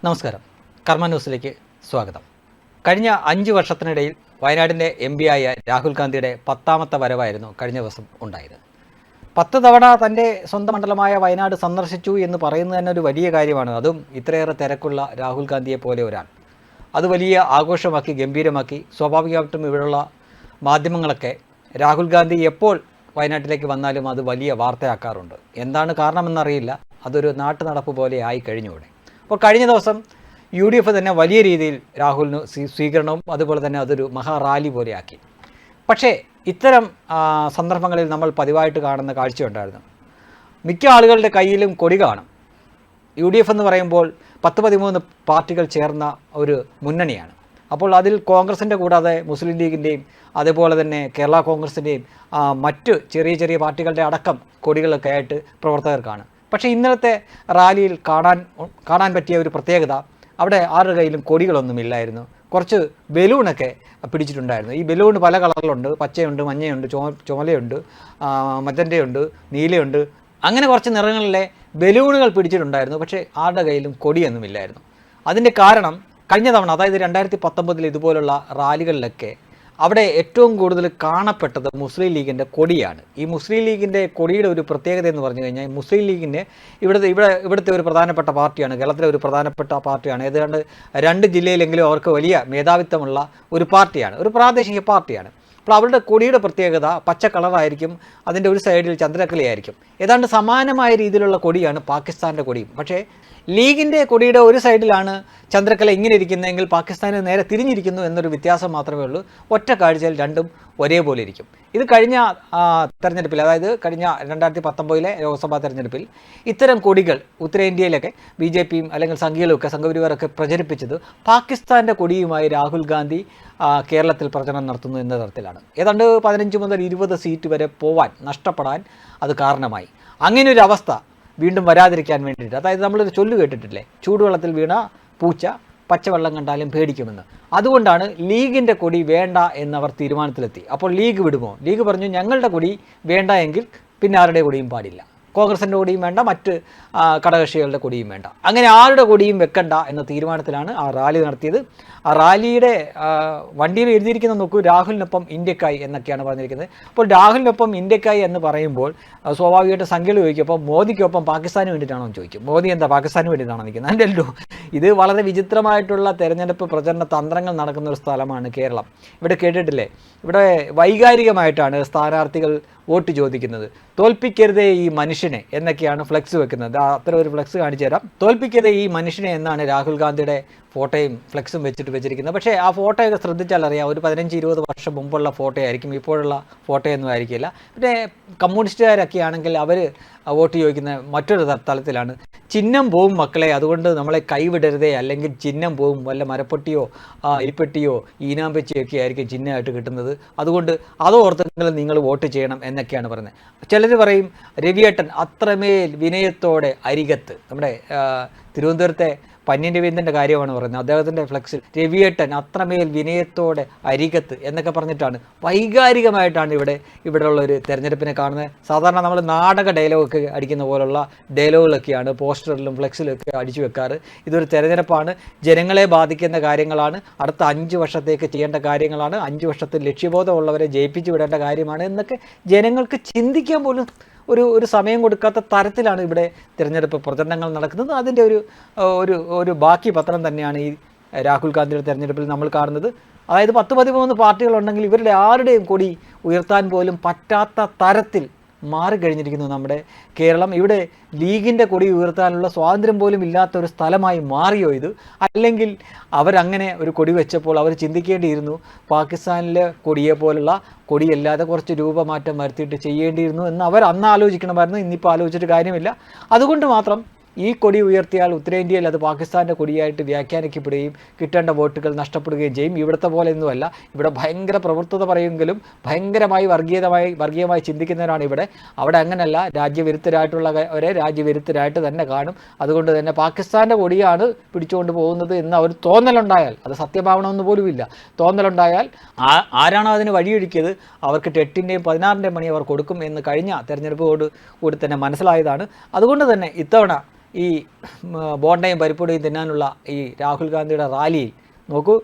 നമസ്കാരം. കർമ്മ ന്യൂസിലേക്ക് സ്വാഗതം. കഴിഞ്ഞ 5 വർഷത്തിനിടയിൽ വയനാടിൻ്റെ MP ആയ രാഹുൽ ഗാന്ധിയുടെ 10ാമത്തെ വരവായിരുന്നു കഴിഞ്ഞ ദിവസം ഉണ്ടായത്. 10 തവണ തൻ്റെ സ്വന്തം മണ്ഡലമായ വയനാട് സന്ദർശിച്ചു എന്ന് പറയുന്നത് തന്നെ ഒരു വലിയ കാര്യമാണ്. അതും ഇത്രയേറെ തിരക്കുള്ള രാഹുൽ ഗാന്ധിയെ പോലെ ഒരാൾ അത് വലിയ ആഘോഷമാക്കി ഗംഭീരമാക്കി. സ്വാഭാവികമായിട്ടും ഇവിടെയുള്ള മാധ്യമങ്ങളൊക്കെ രാഹുൽ ഗാന്ധി എപ്പോൾ വയനാട്ടിലേക്ക് വന്നാലും അത് വലിയ വാർത്തയാക്കാറുണ്ട്. എന്താണ് കാരണമെന്നറിയില്ല, അതൊരു നാട്ടു നടപ്പ് പോലെ ആയി കഴിഞ്ഞൂടെ. അപ്പോൾ കഴിഞ്ഞ ദിവസം UDF തന്നെ വലിയ രീതിയിൽ രാഹുലിന് സ്വീകരണവും അതുപോലെ തന്നെ അതൊരു മഹാറാലി പോലെയാക്കി. പക്ഷേ ഇത്തരം സന്ദർഭങ്ങളിൽ നമ്മൾ പതിവായിട്ട് കാണുന്ന കാഴ്ചയുണ്ടായിരുന്നു. മിക്ക ആളുകളുടെ കയ്യിലും കൊടി കാണും. UDF എന്ന് പറയുമ്പോൾ 10-13 പാർട്ടികൾ ചേർന്ന ഒരു മുന്നണിയാണ്. അപ്പോൾ അതിൽ കോൺഗ്രസിൻ്റെ കൂടാതെ മുസ്ലിം ലീഗിൻ്റെയും അതുപോലെ തന്നെ കേരള കോൺഗ്രസിൻ്റെയും മറ്റ് ചെറിയ ചെറിയ പാർട്ടികളുടെ അടക്കം കൊടികളൊക്കെ ആയിട്ട് പ്രവർത്തകർ കാണും. പക്ഷേ ഇന്നലത്തെ റാലിയിൽ കാണാൻ പറ്റിയ ഒരു പ്രത്യേകത, അവിടെ ആരുടെ കയ്യിലും കൊടികളൊന്നുമില്ലായിരുന്നു. കുറച്ച് ബലൂണൊക്കെ പിടിച്ചിട്ടുണ്ടായിരുന്നു. ഈ ബലൂൺ പല കളറിലുണ്ട്. പച്ചയുണ്ട്, മഞ്ഞയുണ്ട്, ചുമലയുണ്ട്, മജന്തയുണ്ട്, നീലയുണ്ട്, അങ്ങനെ കുറച്ച് നിറങ്ങളിലെ ബലൂണുകൾ പിടിച്ചിട്ടുണ്ടായിരുന്നു. പക്ഷേ ആരുടെ കയ്യിലും കൊടിയൊന്നുമില്ലായിരുന്നു. അതിൻ്റെ കാരണം കഴിഞ്ഞ തവണ, അതായത് 2019 ഇതുപോലുള്ള റാലികളിലൊക്കെ അവിടെ ഏറ്റവും കൂടുതൽ കാണപ്പെട്ടത് മുസ്ലിം ലീഗിൻ്റെ കൊടിയാണ്. ഈ മുസ്ലിം ലീഗിൻ്റെ കൊടിയുടെ ഒരു പ്രത്യേകത എന്ന് പറഞ്ഞു കഴിഞ്ഞാൽ, മുസ്ലിം ലീഗിൻ്റെ ഇവിടുത്തെ ഒരു പ്രധാനപ്പെട്ട പാർട്ടിയാണ്, കേരളത്തിലെ ഒരു പ്രധാനപ്പെട്ട പാർട്ടിയാണ്. ഏതാണ്ട് 2 ജില്ലയിലെങ്കിലും അവർക്ക് വലിയ മേധാവിത്വമുള്ള ഒരു പാർട്ടിയാണ്, ഒരു പ്രാദേശിക പാർട്ടിയാണ്. അപ്പോൾ അവരുടെ കൊടിയുടെ പ്രത്യേകത പച്ച കളറായിരിക്കും, അതിൻ്റെ ഒരു സൈഡിൽ ചന്ദ്രക്കലയായിരിക്കും. ഏതാണ്ട് സമാനമായ രീതിയിലുള്ള കൊടിയാണ് പാകിസ്ഥാൻ്റെ കൊടിയും. പക്ഷേ ലീഗിൻ്റെ കൊടിയുടെ ഒരു സൈഡിലാണ് ചന്ദ്രക്കല ഇങ്ങനെ ഇരിക്കുന്നതെങ്കിൽ പാകിസ്ഥാന് നേരെ തിരിഞ്ഞിരിക്കുന്നു എന്നൊരു വ്യത്യാസം മാത്രമേ ഉള്ളൂ. ഒറ്റ കാഴ്ചയിൽ രണ്ടും ഒരേപോലെ ഇരിക്കും. ഇത് കഴിഞ്ഞ തെരഞ്ഞെടുപ്പിൽ, അതായത് കഴിഞ്ഞ 2019 ലോക്സഭാ തെരഞ്ഞെടുപ്പിൽ ഇത്തരം കൊടികൾ ഉത്തരേന്ത്യയിലൊക്കെ BJPയും അല്ലെങ്കിൽ സംഘപരിവാരൊക്കെ പ്രചരിപ്പിച്ചത് പാകിസ്ഥാൻ്റെ കൊടിയുമായി രാഹുൽ ഗാന്ധി കേരളത്തിൽ പ്രചരണം നടത്തുന്നു എന്ന തരത്തിലാണ്. ഏതാണ്ട് 15 മുതൽ 20 സീറ്റ് വരെ നഷ്ടപ്പെടാൻ അത് കാരണമായി. അങ്ങനെയൊരു അവസ്ഥ വീണ്ടും വരാതിരിക്കാൻ വേണ്ടിയിട്ട്, അതായത് നമ്മളൊരു ചൊല്ല് കേട്ടിട്ടില്ലേ, ചൂടുവെള്ളത്തിൽ വീണ പൂച്ച പച്ചവെള്ളം കണ്ടാലും പേടിക്കുമെന്ന്. അതുകൊണ്ടാണ് ലീഗിൻ്റെ കൊടി വേണ്ട എന്നവർ തീരുമാനത്തിലെത്തി. അപ്പോൾ ലീഗ് വിടുമോ? ലീഗ് പറഞ്ഞു, ഞങ്ങളുടെ കൊടി വേണ്ട എങ്കിൽ പിന്നെ ആരുടെ കൊടിയും പാടില്ല. കോൺഗ്രസിൻ്റെ കൊടിയും വേണ്ട, മറ്റ് ഘടകകക്ഷികളുടെ കൊടിയും വേണ്ട. അങ്ങനെ ആരുടെ കൊടിയും വെക്കണ്ട എന്ന തീരുമാനത്തിലാണ് ആ റാലി നടത്തിയത്. ആ റാലിയുടെ വണ്ടിയിൽ എഴുതിയിരിക്കുന്ന നോക്കൂ, രാഹുലിനൊപ്പം ഇന്ത്യക്കായി എന്നൊക്കെയാണ് പറഞ്ഞിരിക്കുന്നത്. അപ്പോൾ രാഹുലിനൊപ്പം ഇന്ത്യക്കായി എന്ന് പറയുമ്പോൾ സ്വാഭാവികമായിട്ട് സംഖ്യകൾ ചോദിക്കും, അപ്പോൾ മോദിക്കൊപ്പം പാകിസ്ഥാന് വേണ്ടിയിട്ടാണോ എന്ന് ചോദിക്കും. മോദി എന്താ പാകിസ്ഥാന് വേണ്ടിയിട്ടാണോ നിൽക്കുന്നത്? അല്ലല്ലോ. ഇത് വളരെ വിചിത്രമായിട്ടുള്ള തെരഞ്ഞെടുപ്പ് പ്രചരണ തന്ത്രങ്ങൾ നടക്കുന്ന ഒരു സ്ഥലമാണ് കേരളം. ഇവിടെ കേട്ടിട്ടില്ലേ, ഇവിടെ വൈകാരികമായിട്ടാണ് സ്ഥാനാർത്ഥികൾ വോട്ട് ചോദിക്കുന്നത്. തോൽപ്പിക്കരുതേ ഈ മനുഷ്യനെ എന്നൊക്കെയാണ് ഫ്ലെക്സ് വെക്കുന്നത്. അത്ര ഒരു ഫ്ലെക്സ് കാണിച്ചു തരാം. തോൽപ്പിക്കരുതേ ഈ മനുഷ്യനെ എന്നാണ് രാഹുൽ ഗാന്ധിയുടെ ഫോട്ടോയും ഫ്ലെക്സും വെച്ചിരിക്കുന്നത്. പക്ഷേ ആ ഫോട്ടോയൊക്കെ ശ്രദ്ധിച്ചാൽ അറിയാം, ഒരു 15-20 വർഷം മുമ്പുള്ള ഫോട്ടോ ആയിരിക്കും, ഇപ്പോഴുള്ള ഫോട്ടോയൊന്നും ആയിരിക്കില്ല. പിന്നെ കമ്മ്യൂണിസ്റ്റുകാരൊക്കെ ആണെങ്കിൽ അവർ വോട്ട് ചോദിക്കുന്ന മറ്റൊരു തലത്തിലാണ്. ചിഹ്നം പോവും മക്കളെ, അതുകൊണ്ട് നമ്മളെ കൈവിടരുതേ, അല്ലെങ്കിൽ ചിഹ്നം പോവും, വല്ല മരപ്പെട്ടിയോ എലിപ്പെട്ടിയോ ഈനാമ്പച്ചിയൊക്കെ ആയിരിക്കും ചിഹ്നമായിട്ട് കിട്ടുന്നത്, അതുകൊണ്ട് അതോർത്തെങ്കിലും നിങ്ങൾ വോട്ട് ചെയ്യണം എന്നൊക്കെയാണ് പറയുന്നത്. ചിലർ പറയും രവിയേട്ടൻ അത്രമേൽ വിനയത്തോടെ അരികത്ത്, നമ്മുടെ തിരുവനന്തപുരത്തെ പന്ന്യൻ രവീന്ദ്രൻ്റെ കാര്യമാണ് പറയുന്നത്. അദ്ദേഹത്തിൻ്റെ ഫ്ലെക്സിൽ രവിയേട്ടൻ അത്രമേൽ വിനയത്തോടെ അരികത്ത് എന്നൊക്കെ പറഞ്ഞിട്ടാണ്, വൈകാരികമായിട്ടാണ് ഇവിടെയുള്ള ഒരു തെരഞ്ഞെടുപ്പിനെ കാണുന്നത്. സാധാരണ നമ്മൾ നാടക ഡയലോഗൊക്കെ അടിക്കുന്ന പോലുള്ള ഡയലോഗുകളൊക്കെയാണ് പോസ്റ്ററിലും ഫ്ലെക്സിലൊക്കെ അടിച്ചു വെക്കാറ്. ഇതൊരു തെരഞ്ഞെടുപ്പാണ്, ജനങ്ങളെ ബാധിക്കുന്ന കാര്യങ്ങളാണ്, അടുത്ത 5 വർഷത്തേക്ക് ചെയ്യേണ്ട കാര്യങ്ങളാണ്, 5 വർഷത്തിൽ ലക്ഷ്യബോധമുള്ളവരെ ജയിപ്പിച്ചു വിടേണ്ട കാര്യമാണ് എന്നൊക്കെ ജനങ്ങൾക്ക് ചിന്തിക്കാൻ പോലും ഒരു സമയം കൊടുക്കാത്ത തരത്തിലാണ് ഇവിടെ തിരഞ്ഞെടുപ്പ് പ്രചരണങ്ങൾ നടക്കുന്നത്. അതിൻ്റെ ഒരു ബാക്കി പത്രം തന്നെയാണ് ഈ രാഹുൽ ഗാന്ധിയുടെ തെരഞ്ഞെടുപ്പിൽ നമ്മൾ കാണുന്നത്. അതായത് 10-13 പാർട്ടികളുണ്ടെങ്കിൽ ഇവരുടെ ആരുടെയും കൊടി ഉയർത്താൻ പോലും പറ്റാത്ത തരത്തിൽ മാറിക്കഴിഞ്ഞിരിക്കുന്നു നമ്മുടെ കേരളം. ഇവിടെ ലീഗിൻ്റെ കൊടി ഉയർത്താനുള്ള സ്വാതന്ത്ര്യം പോലും ഇല്ലാത്ത ഒരു സ്ഥലമായി മാറിയോ ഇത്? അല്ലെങ്കിൽ അവരങ്ങനെ ഒരു കൊടി വെച്ചപ്പോൾ അവർ ചിന്തിക്കേണ്ടിയിരുന്നു, പാകിസ്ഥാനിലെ കൊടിയെ പോലുള്ള കൊടിയല്ലാതെ കുറച്ച് രൂപമാറ്റം വരുത്തിയിട്ട് ചെയ്യേണ്ടിയിരുന്നു എന്ന് അവർ അന്ന് ആലോചിക്കണമായിരുന്നു. ഇന്നിപ്പോൾ ആലോചിച്ചിട്ട് കാര്യമില്ല. അതുകൊണ്ട് മാത്രം ഈ കൊടി ഉയർത്തിയാൽ ഉത്തരേന്ത്യയിൽ അത് പാകിസ്ഥാൻ്റെ കൊടിയായിട്ട് വ്യാഖ്യാനിക്കപ്പെടുകയും കിട്ടേണ്ട വോട്ടുകൾ നഷ്ടപ്പെടുകയും ചെയ്യും. ഇവിടുത്തെ പോലെ ഒന്നുമല്ല. ഇവിടെ ഭയങ്കര പ്രവൃത്തത പറയുമെങ്കിലും ഭയങ്കരമായി വർഗീയമായി ചിന്തിക്കുന്നവരാണ് ഇവിടെ. അവിടെ അങ്ങനെയല്ല, രാജ്യവിരുദ്ധരായിട്ടുള്ളവരെ രാജ്യവിരുദ്ധരായിട്ട് തന്നെ കാണും. അതുകൊണ്ട് തന്നെ പാകിസ്ഥാൻ്റെ കൊടിയാണ് പിടിച്ചുകൊണ്ട് പോകുന്നത് എന്ന് അവർ തോന്നലുണ്ടായാൽ, അത് സത്യമാവണമെന്ന് പോലുമില്ല, തോന്നലുണ്ടായാൽ ആരാണോ അതിന് വഴിയൊരുക്കിയത് അവർക്ക് 8-ൻ്റെയും 16-ൻ്റെയും മണി അവർ കൊടുക്കും എന്ന് കഴിഞ്ഞ തെരഞ്ഞെടുപ്പോട് കൂടി തന്നെ മനസ്സിലായതാണ്. അതുകൊണ്ട് തന്നെ ഇത്തവണ ഈ ബോണ്ടയും പരിപ്പുടയും തിന്നാനുള്ള ഈ രാഹുൽ ഗാന്ധിയുടെ റാലിയിൽ നോക്കൂ,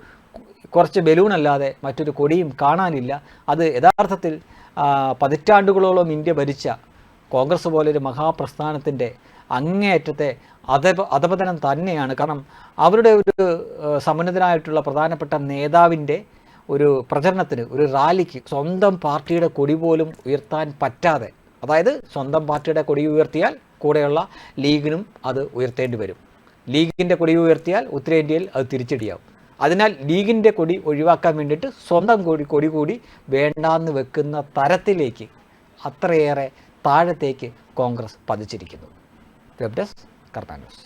കുറച്ച് ബലൂണല്ലാതെ മറ്റൊരു കൊടിയും കാണാനില്ല. അത് യഥാർത്ഥത്തിൽ പതിറ്റാണ്ടുകളോളം ഇന്ത്യ ഭരിച്ച കോൺഗ്രസ് പോലൊരു മഹാപ്രസ്ഥാനത്തിൻ്റെ അങ്ങേയറ്റത്തെ അധപതനം തന്നെയാണ്. കാരണം അവരുടെ ഒരു സമുന്നതനായിട്ടുള്ള പ്രധാനപ്പെട്ട നേതാവിൻ്റെ ഒരു പ്രചരണത്തിന്, ഒരു റാലിക്ക് സ്വന്തം പാർട്ടിയുടെ കൊടി പോലും ഉയർത്താൻ പറ്റാതെ, അതായത് സ്വന്തം പാർട്ടിയുടെ കൊടി ഉയർത്തിയാൽ കൂടെയുള്ള ലീഗിനും അത് ഉയർത്തേണ്ടി വരും. ലീഗിൻ്റെ കൊടി ഉയർത്തിയാൽ ഉത്തരേന്ത്യയിൽ അത് തിരിച്ചടിയാവും. അതിനാൽ ലീഗിൻ്റെ കൊടി ഒഴിവാക്കാൻ വേണ്ടിയിട്ട് സ്വന്തം കൊടി കൂടി വേണ്ടാന്ന് വെക്കുന്ന തരത്തിലേക്ക്, അത്രയേറെ താഴത്തേക്ക് കോൺഗ്രസ് പതിച്ചിരിക്കുന്നു. വെബ് ഡെസ്ക് കർമ്മ ന്യൂസ്.